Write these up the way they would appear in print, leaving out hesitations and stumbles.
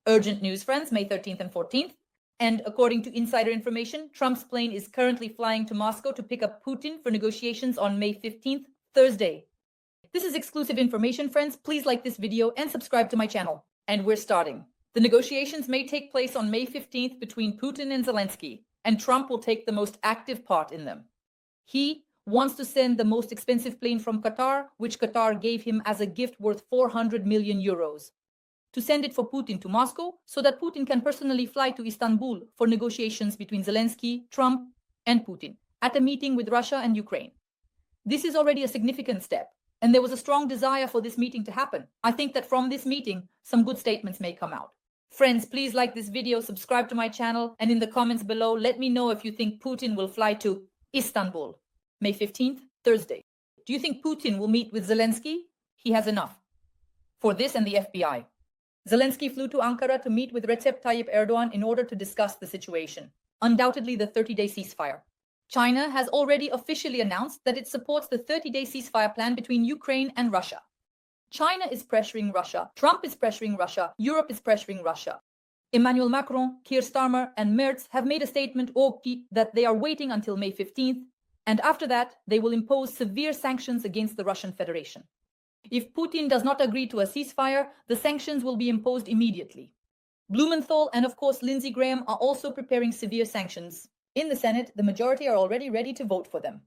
Urgent news, friends, May 13th and 14th. And according to insider information, Trump's plane is currently flying to Moscow to pick up Putin for negotiations on May 15th, Thursday. This is exclusive information, friends. Please like this video and subscribe to my channel. And we're starting. The negotiations may take place on May 15th between Putin and Zelensky, and Trump will take the most active part in them. He wants to send the most expensive plane from Qatar, which Qatar gave him as a gift worth 400 million euros, to send it for Putin to Moscow so that Putin can personally fly to Istanbul for negotiations between Zelensky, Trump, and Putin at a meeting with Russia and Ukraine. This is already a significant step, and there was a strong desire for this meeting to happen. I think that from this meeting, some good statements may come out. Friends, please like this video, subscribe to my channel, and in the comments below, let me know if you think Putin will fly to Istanbul, May 15th, Thursday. Do you think Putin will meet with Zelensky? He has enough for this and the FBI. Zelensky flew to Ankara to meet with Recep Tayyip Erdogan in order to discuss the situation, undoubtedly the 30-day ceasefire. China has already officially announced that it supports the 30-day ceasefire plan between Ukraine and Russia. China is pressuring Russia, Trump is pressuring Russia, Europe is pressuring Russia. Emmanuel Macron, Keir Starmer, and Merz have made a statement that they are waiting until May 15th, and after that, they will impose severe sanctions against the Russian Federation. If Putin does not agree to a ceasefire, the sanctions will be imposed immediately. Blumenthal and, of course, Lindsey Graham are also preparing severe sanctions. In the Senate, the majority are already ready to vote for them.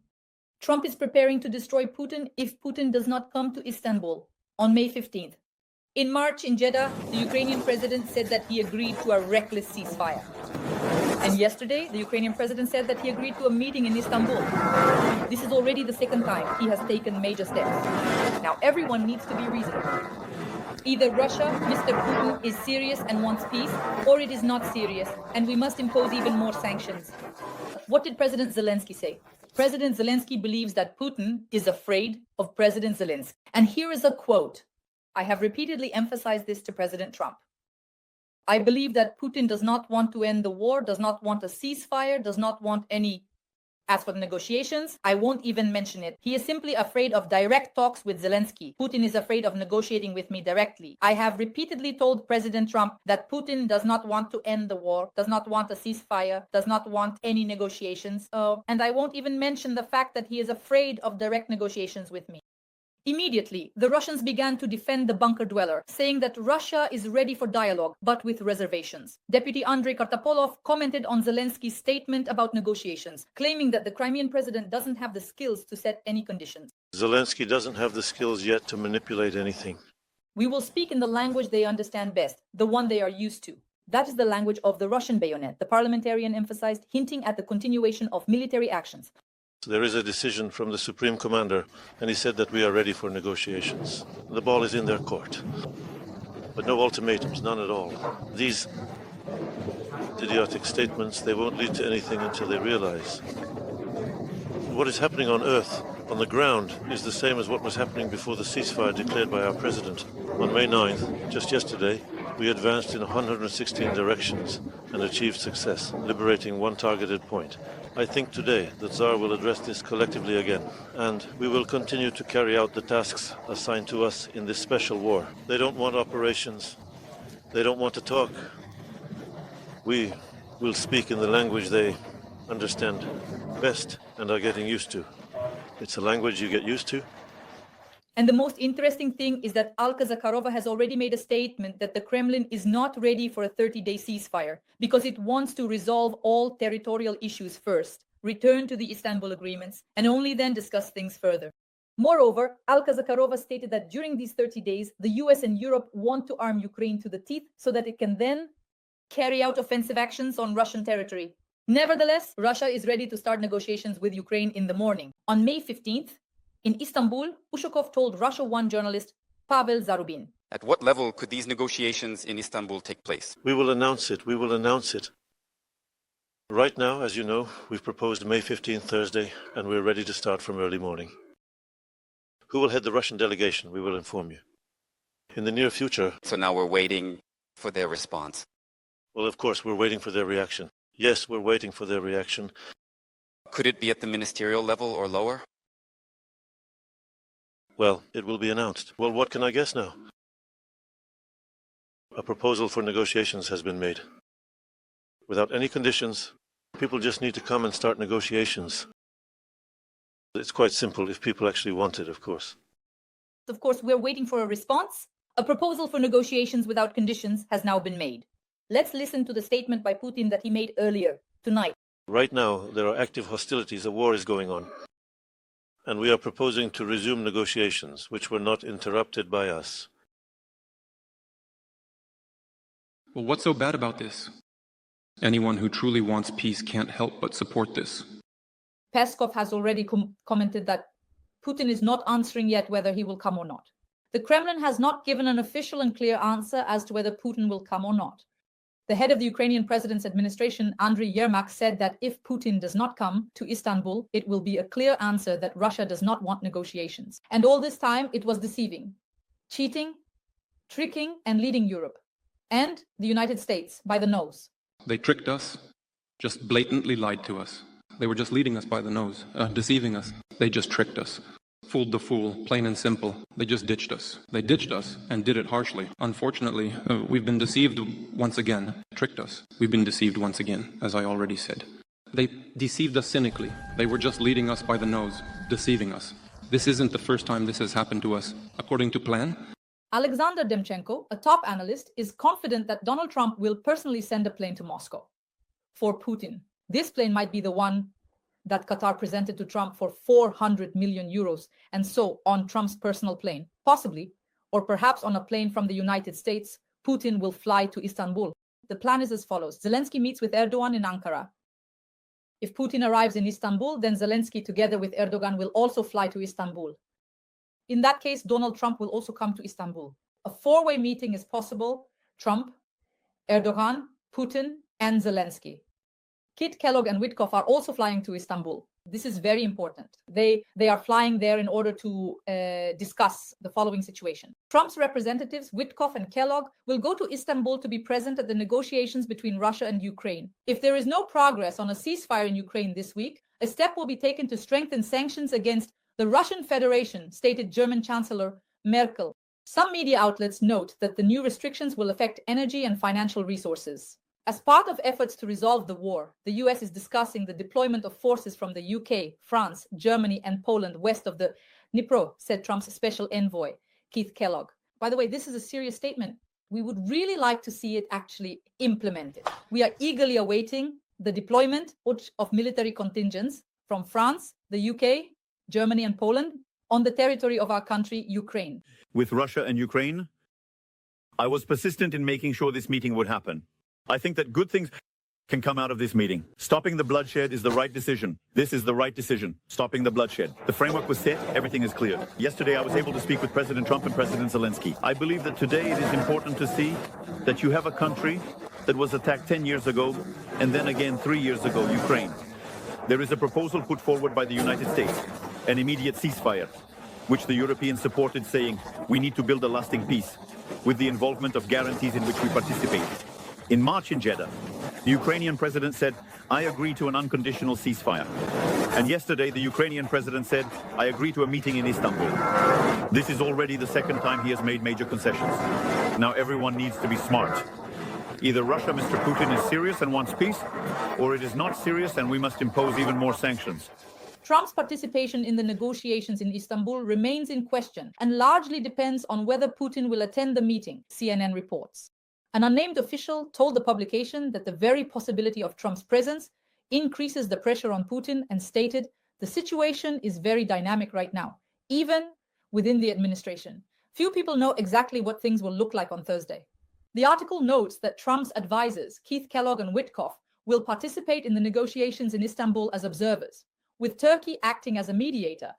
Trump is preparing to destroy Putin if Putin does not come to Istanbul on May 15th. In March in Jeddah, the Ukrainian president said that he agreed to a reckless ceasefire. And yesterday, the Ukrainian president said that he agreed to a meeting in Istanbul. This is already the second time he has taken major steps. Now everyone needs to be reasonable. Either Russia, Mr. Putin, is serious and wants peace, or it is not serious, and we must impose even more sanctions. What did President Zelensky say? President Zelensky believes that Putin is afraid of President Zelensky. And here is a quote. I have repeatedly emphasized this to President Trump. I believe that Putin does not want to end the war, does not want a ceasefire, does not want any. As for the negotiations, I won't even mention it. He is simply afraid of direct talks with Zelensky. Putin is afraid of negotiating with me directly. I have repeatedly told President Trump that Putin does not want to end the war, does not want a ceasefire, does not want any negotiations. And I won't even mention the fact that he is afraid of direct negotiations with me. Immediately, the Russians began to defend the bunker dweller, saying that Russia is ready for dialogue, but with reservations. Deputy Andrei Kartapolov commented on Zelensky's statement about negotiations, claiming that the Crimean president doesn't have the skills to set any conditions. Zelensky doesn't have the skills yet to manipulate anything. We will speak in the language they understand best, the one they are used to. That is the language of the Russian bayonet, the parliamentarian emphasized, hinting at the continuation of military actions. There is a decision from the Supreme Commander, and he said that we are ready for negotiations. The ball is in their court. But no ultimatums, none at all. These idiotic statements, they won't lead to anything until they realize. What is happening on Earth, on the ground, is the same as what was happening before the ceasefire declared by our president. On May 9th, just yesterday, we advanced in 116 directions and achieved success, liberating one targeted point. I think today the Tsar will address this collectively again, and we will continue to carry out the tasks assigned to us in this special war. They don't want operations. They don't want to talk. We will speak in the language they understand best and are getting used to. It's a language you get used to. And the most interesting thing is that Alka Zakharova has already made a statement that the Kremlin is not ready for a 30-day ceasefire because it wants to resolve all territorial issues first, return to the Istanbul agreements, and only then discuss things further. Moreover, Alka Zakharova stated that during these 30 days, the US and Europe want to arm Ukraine to the teeth so that it can then carry out offensive actions on Russian territory. Nevertheless, Russia is ready to start negotiations with Ukraine in the morning. On May 15th, in Istanbul, Ushakov told Russia One journalist Pavel Zarubin. At what level could these negotiations in Istanbul take place? We will announce it. We will announce it. Right now, as you know, we've proposed May 15th, Thursday, and we're ready to start from early morning. Who will head the Russian delegation? We will inform you. In the near future... So now we're waiting for their response. Well, of course, we're waiting for their reaction. Yes, we're waiting for their reaction. Could it be at the ministerial level or lower? Well, it will be announced. Well, what can I guess now? A proposal for negotiations has been made. Without any conditions, people just need to come and start negotiations. It's quite simple if people actually want it, of course. Of course, we're waiting for a response. A proposal for negotiations without conditions has now been made. Let's listen to the statement by Putin that he made earlier tonight. Right now, there are active hostilities. A war is going on. And we are proposing to resume negotiations, which were not interrupted by us. Well, what's so bad about this? Anyone who truly wants peace can't help but support this. Peskov has already commented that Putin is not answering yet whether he will come or not. The Kremlin has not given an official and clear answer as to whether Putin will come or not. The head of the Ukrainian president's administration, Andriy Yermak, said that if Putin does not come to Istanbul, it will be a clear answer that Russia does not want negotiations. And all this time, it was deceiving, cheating, tricking, and leading Europe and the United States by the nose. They tricked us, just blatantly lied to us. They were just leading us by the nose, deceiving us. They just tricked us. Fooled the fool, plain and simple. They just ditched us. They ditched us and did it harshly. Unfortunately, we've been deceived once again, tricked us. We've been deceived once again, as I already said. They deceived us cynically. They were just leading us by the nose, deceiving us. This isn't the first time this has happened to us. According to plan, Alexander Demchenko, a top analyst, is confident that Donald Trump will personally send a plane to Moscow for Putin. This plane might be the one that Qatar presented to Trump for 400 million euros, and so on Trump's personal plane, possibly, or perhaps on a plane from the United States, Putin will fly to Istanbul. The plan is as follows. Zelensky meets with Erdogan in Ankara. If Putin arrives in Istanbul, then Zelensky together with Erdogan will also fly to Istanbul. In that case, Donald Trump will also come to Istanbul. A four-way meeting is possible: Trump, Erdogan, Putin, and Zelensky. Kit Kellogg and Witkoff are also flying to Istanbul. This is very important. They are flying there in order to discuss the following situation. Trump's representatives, Witkoff and Kellogg, will go to Istanbul to be present at the negotiations between Russia and Ukraine. If there is no progress on a ceasefire in Ukraine this week, a step will be taken to strengthen sanctions against the Russian Federation, stated German Chancellor Merkel. Some media outlets note that the new restrictions will affect energy and financial resources. As part of efforts to resolve the war, the US is discussing the deployment of forces from the UK, France, Germany, and Poland west of the Dnipro, said Trump's special envoy, Keith Kellogg. By the way, this is a serious statement. We would really like to see it actually implemented. We are eagerly awaiting the deployment of military contingents from France, the UK, Germany, and Poland on the territory of our country, Ukraine. With Russia and Ukraine, I was persistent in making sure this meeting would happen. I think that good things can come out of this meeting. Stopping the bloodshed is the right decision. This is the right decision, stopping the bloodshed. The framework was set, everything is clear. Yesterday, I was able to speak with President Trump and President Zelensky. I believe that today it is important to see that you have a country that was attacked 10 years ago, and then again 3 years ago, Ukraine. There is a proposal put forward by the United States, an immediate ceasefire, which the Europeans supported, saying we need to build a lasting peace with the involvement of guarantees in which we participate. In March in Jeddah, the Ukrainian president said, I agree to an unconditional ceasefire. And yesterday, the Ukrainian president said, I agree to a meeting in Istanbul. This is already the second time he has made major concessions. Now everyone needs to be smart. Either Russia, Mr. Putin, is serious and wants peace, or it is not serious and we must impose even more sanctions. Trump's participation in the negotiations in Istanbul remains in question and largely depends on whether Putin will attend the meeting, CNN reports. An unnamed official told the publication that the very possibility of Trump's presence increases the pressure on Putin and stated, the situation is very dynamic right now, even within the administration. Few people know exactly what things will look like on Thursday. The article notes that Trump's advisors, Keith Kellogg and Witkoff, will participate in the negotiations in Istanbul as observers, with Turkey acting as a mediator.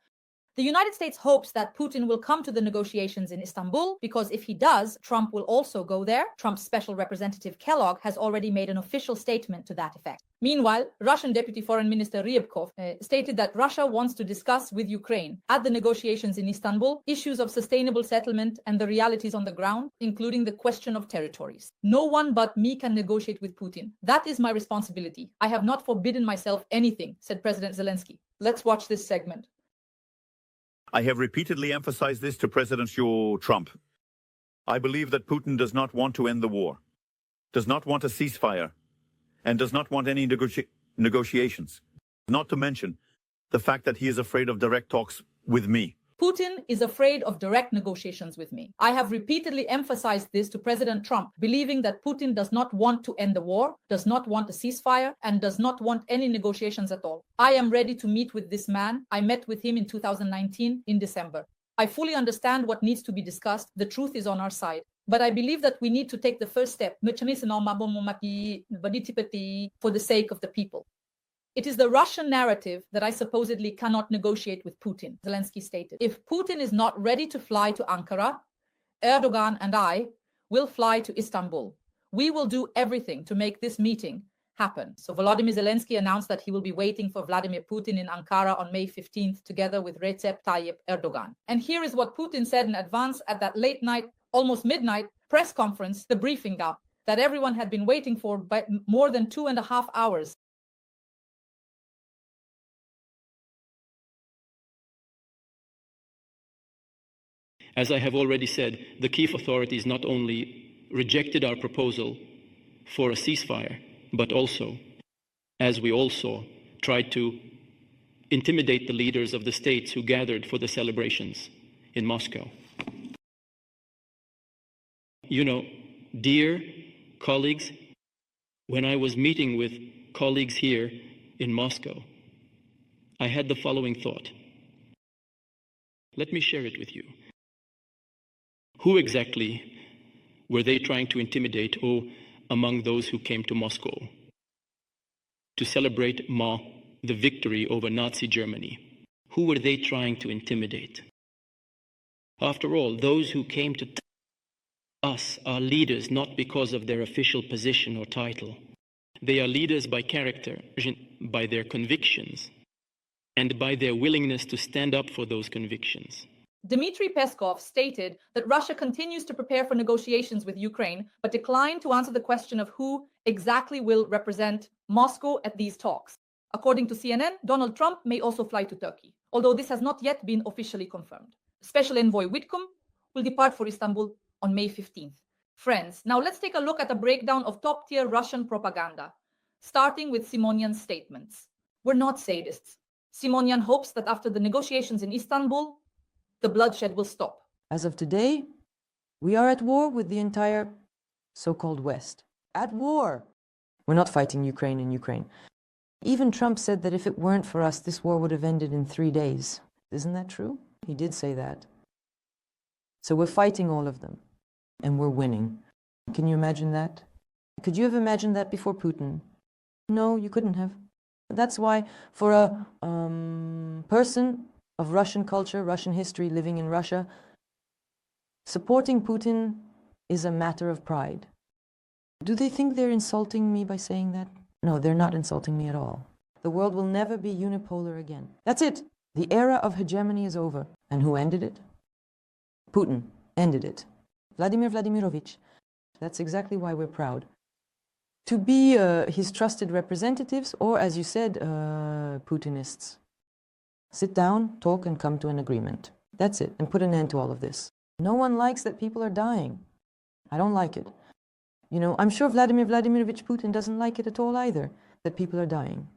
The United States hopes that Putin will come to the negotiations in Istanbul because if he does, Trump will also go there. Trump's special representative Kellogg has already made an official statement to that effect. Meanwhile, Russian Deputy Foreign Minister Ryabkov stated that Russia wants to discuss with Ukraine at the negotiations in Istanbul issues of sustainable settlement and the realities on the ground, including the question of territories. No one but me can negotiate with Putin. That is my responsibility. I have not forbidden myself anything, said President Zelensky. Let's watch this segment. I have repeatedly emphasized this to President Trump. I believe that Putin does not want to end the war, does not want a ceasefire, and does not want any negotiations. Not to mention the fact that he is afraid of direct talks with me. Putin is afraid of direct negotiations with me. I have repeatedly emphasized this to President Trump, believing that Putin does not want to end the war, does not want a ceasefire, and does not want any negotiations at all. I am ready to meet with this man. I met with him in 2019 in December. I fully understand what needs to be discussed. The truth is on our side. But I believe that we need to take the first step for the sake of the people. It is the Russian narrative that I supposedly cannot negotiate with Putin, Zelensky stated. If Putin is not ready to fly to Ankara, Erdogan and I will fly to Istanbul. We will do everything to make this meeting happen. So Volodymyr Zelensky announced that he will be waiting for Vladimir Putin in Ankara on May 15th, together with Recep Tayyip Erdogan. And here is what Putin said in advance at that late night, almost midnight press conference, the briefing that everyone had been waiting for by more than 2.5 hours. As I have already said, the Kyiv authorities not only rejected our proposal for a ceasefire, but also, as we all saw, tried to intimidate the leaders of the states who gathered for the celebrations in Moscow. You know, dear colleagues, when I was meeting with colleagues here in Moscow, I had the following thought. Let me share it with you. Who exactly were they trying to intimidate among those who came to Moscow to celebrate the victory over Nazi Germany? Who were they trying to intimidate? After all, those who came to us are leaders not because of their official position or title. They are leaders by character, by their convictions, and by their willingness to stand up for those convictions. Dmitry Peskov stated that Russia continues to prepare for negotiations with Ukraine, but declined to answer the question of who exactly will represent Moscow at these talks. According to CNN, Donald Trump may also fly to Turkey, although this has not yet been officially confirmed. Special Envoy Whitcomb will depart for Istanbul on May 15th. Friends, now let's take a look at a breakdown of top-tier Russian propaganda, starting with Simonyan's statements. We're not sadists. Simonyan hopes that after the negotiations in Istanbul, the bloodshed will stop. As of today, we are at war with the entire so-called West. At war! We're not fighting Ukraine in Ukraine. Even Trump said that if it weren't for us, this war would have ended in 3 days. Isn't that true? He did say that. So we're fighting all of them, and we're winning. Can you imagine that? Could you have imagined that before Putin? No, you couldn't have. That's why for a person of Russian culture, Russian history, living in Russia, supporting Putin is a matter of pride. Do they think they're insulting me by saying that? No, they're not insulting me at all. The world will never be unipolar again. That's it. The era of hegemony is over. And who ended it? Putin ended it. Vladimir Vladimirovich. That's exactly why we're proud. To be his trusted representatives, or as you said, Putinists. Sit down, talk, and come to an agreement. That's it, and put an end to all of this. No one likes that people are dying. I don't like it. You know, I'm sure Vladimir Vladimirovich Putin doesn't like it at all either, that people are dying.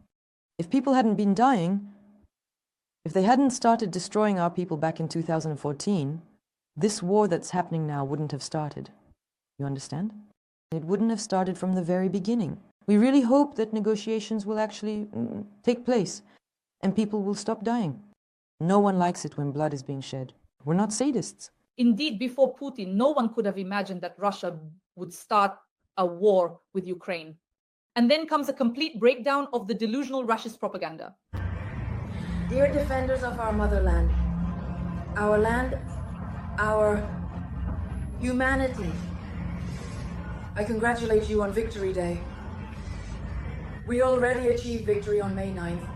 If people hadn't been dying, if they hadn't started destroying our people back in 2014, this war that's happening now wouldn't have started. You understand? It wouldn't have started from the very beginning. We really hope that negotiations will actually take place and people will stop dying. No one likes it when blood is being shed. We're not sadists. Indeed, before Putin, no one could have imagined that Russia would start a war with Ukraine. And then comes a complete breakdown of the delusional Russia's propaganda. Dear defenders of our motherland, our humanity, I congratulate you on Victory Day. We already achieved victory on May 9th.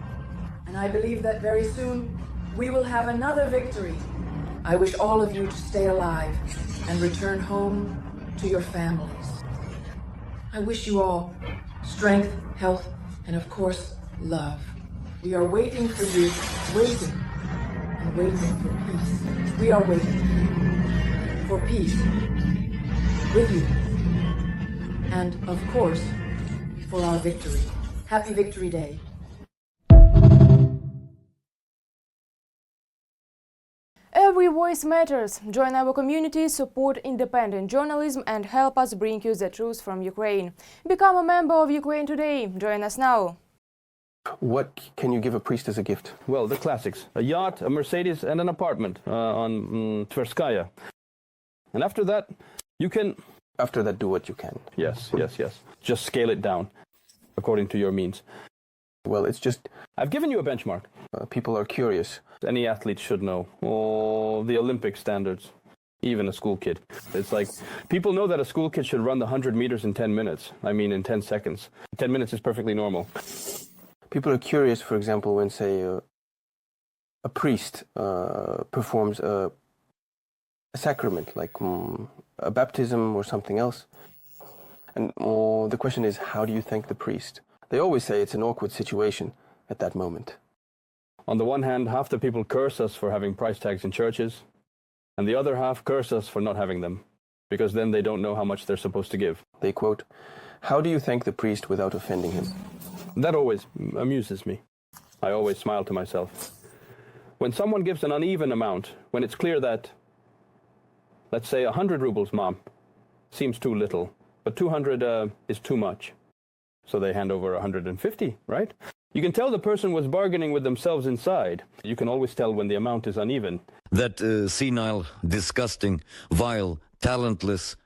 And I believe that very soon we will have another victory. I wish all of you to stay alive and return home to your families. I wish you all strength, health, and of course, love. We are waiting for you, waiting and waiting for peace. We are waiting for peace with you. And, of course, for our victory. Happy Victory Day. Every voice matters. Join our community, support independent journalism and help us bring you the truth from Ukraine. Become a member of Ukraine Today. Join us now. What can you give a priest as a gift? Well, the classics. A yacht, a Mercedes, and an apartment on Tverskaya. And after that, you can... After that, do what you can. Yes. Just scale it down, according to your means. Well, it's just... I've given you a benchmark. People are curious. Any athlete should know. Oh, the Olympic standards. Even a school kid. It's like, people know that a school kid should run the 100 meters in 10 minutes. I mean, in 10 seconds. 10 minutes is perfectly normal. People are curious, for example, when, say, a priest performs a sacrament, like a baptism or something else. And the question is, how do you thank the priest? They always say it's an awkward situation at that moment. On the one hand, half the people curse us for having price tags in churches, and the other half curse us for not having them, because then they don't know how much they're supposed to give. They quote, "How do you thank the priest without offending him?" That always amuses me. I always smile to myself. When someone gives an uneven amount, when it's clear that, let's say 100 rubles, Mom, seems too little, but 200 is too much. So they hand over 150, right? You can tell the person was bargaining with themselves inside. You can always tell when the amount is uneven. That senile, disgusting, vile, talentless,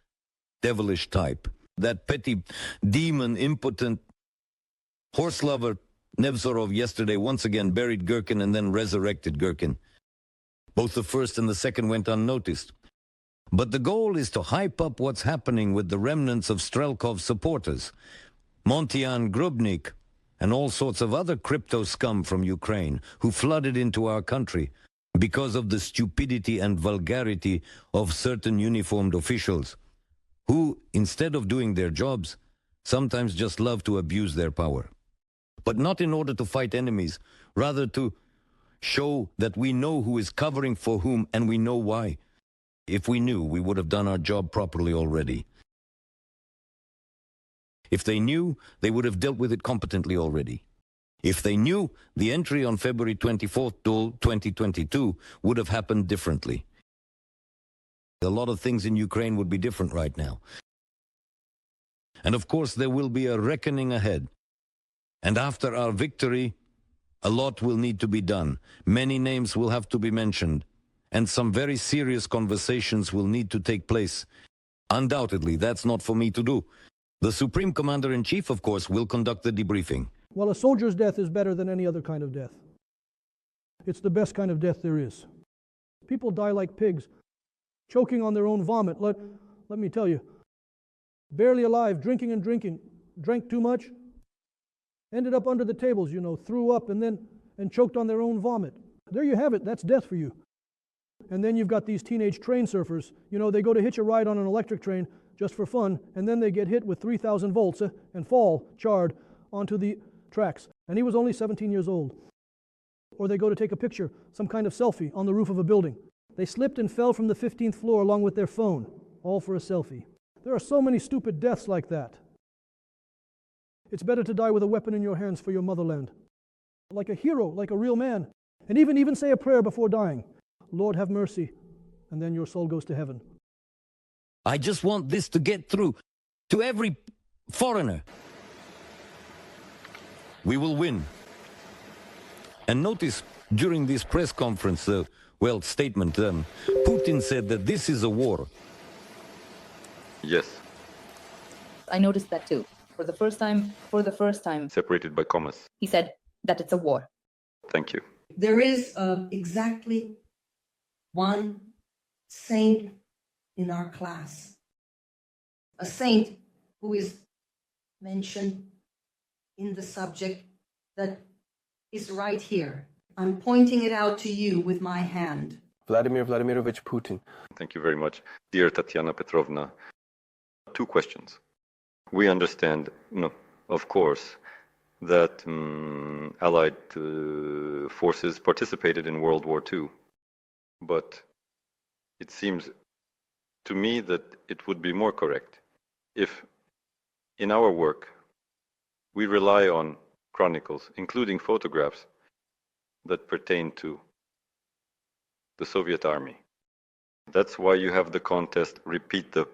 devilish type. That petty, demon, impotent, horse lover, Nevzorov yesterday once again buried Gherkin and then resurrected Gherkin. Both the first and the second went unnoticed. But the goal is to hype up what's happening with the remnants of Strelkov's supporters. Montian Grubnik, and all sorts of other crypto scum from Ukraine who flooded into our country because of the stupidity and vulgarity of certain uniformed officials who, instead of doing their jobs, sometimes just love to abuse their power. But not in order to fight enemies, rather to show that we know who is covering for whom and we know why. If we knew, we would have done our job properly already. If they knew, they would have dealt with it competently already. If they knew, the entry on February 24th, 2022 would have happened differently. A lot of things in Ukraine would be different right now. And of course, there will be a reckoning ahead. And after our victory, a lot will need to be done. Many names will have to be mentioned. And some very serious conversations will need to take place. Undoubtedly, that's not for me to do. The Supreme Commander-in-Chief, of course, will conduct the debriefing. Well, a soldier's death is better than any other kind of death. It's the best kind of death there is. People die like pigs, choking on their own vomit. Let me tell you, barely alive, drinking and drinking, drank too much, ended up under the tables, threw up and choked on their own vomit. There you have it, that's death for you. And then you've got these teenage train surfers, they go to hitch a ride on an electric train just for fun, and then they get hit with 3,000 volts and fall, charred, onto the tracks. And he was only 17 years old. Or they go to take a picture, some kind of selfie, on the roof of a building. They slipped and fell from the 15th floor along with their phone, all for a selfie. There are so many stupid deaths like that. It's better to die with a weapon in your hands for your motherland. Like a hero, like a real man. And even say a prayer before dying. Lord, have mercy. And then your soul goes to heaven. I just want this to get through to every foreigner. We will win. And notice during this press conference, statement, Putin said that this is a war. Yes. I noticed that too. For the first time. Separated by commas. He said that it's a war. Thank you. There is exactly one saint in our class. A saint who is mentioned in the subject that is right here. I'm pointing it out to you with my hand. Vladimir Vladimirovich Putin. Thank you very much. Dear Tatiana Petrovna, 2 questions. We understand, of course, that Allied forces participated in World War II. But it seems to me that it would be more correct if in our work we rely on chronicles, including photographs that pertain to the Soviet army. That's why you have the contest Repeat the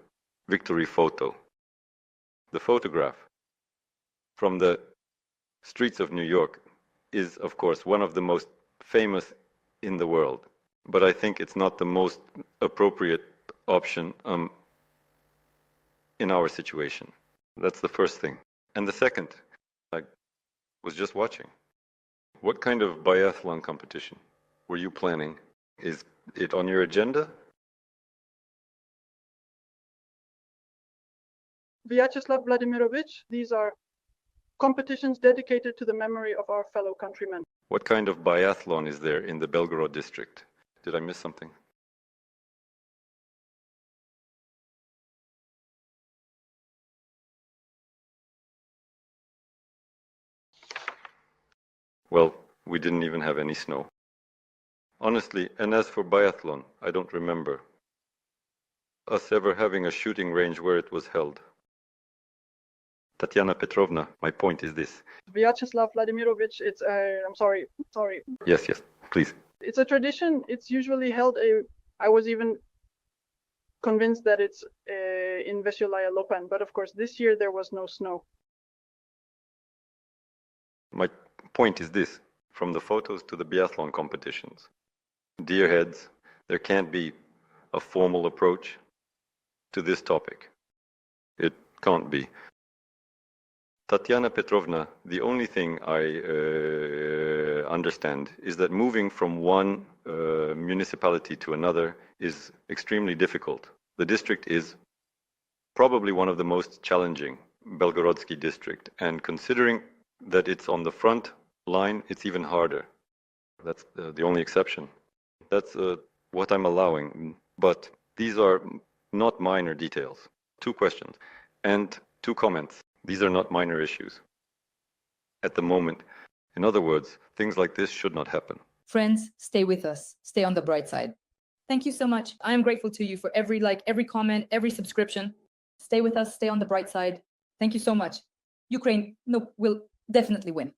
Victory photo. The photograph from the streets of New York is, of course, one of the most famous in the world. But I think it's not the most appropriate option in our situation. That's the first thing. And the second, I was just watching. What kind of biathlon competition were you planning? Is it on your agenda? Vyacheslav Vladimirovich, these are competitions dedicated to the memory of our fellow countrymen. What kind of biathlon is there in the Belgorod district? Did I miss something? Well, we didn't even have any snow. Honestly, and as for biathlon, I don't remember us ever having a shooting range where it was held. Tatiana Petrovna, my point is this. Vyacheslav Vladimirovich, it's I'm sorry. Yes, please. It's a tradition. It's usually held I was even convinced that it's in Veselaya Lopan, but of course this year there was no snow. My point is this, from the photos to the biathlon competitions. Dear heads, there can't be a formal approach to this topic. It can't be. Tatiana Petrovna, the only thing I understand is that moving from one municipality to another is extremely difficult. The district is probably one of the most challenging, Belgorodsky district, and considering that it's on the front line, it's even harder. That's the only exception. That's what I'm allowing, but these are not minor details. 2 questions and 2 comments. These are not minor issues at the moment. In other words, things like this should not happen. Friends, stay with us. Stay on the bright side. Thank you so much. I am grateful to you for every like, every comment, every subscription. Stay with us. Stay on the bright side. Thank you so much. Ukraine will definitely win.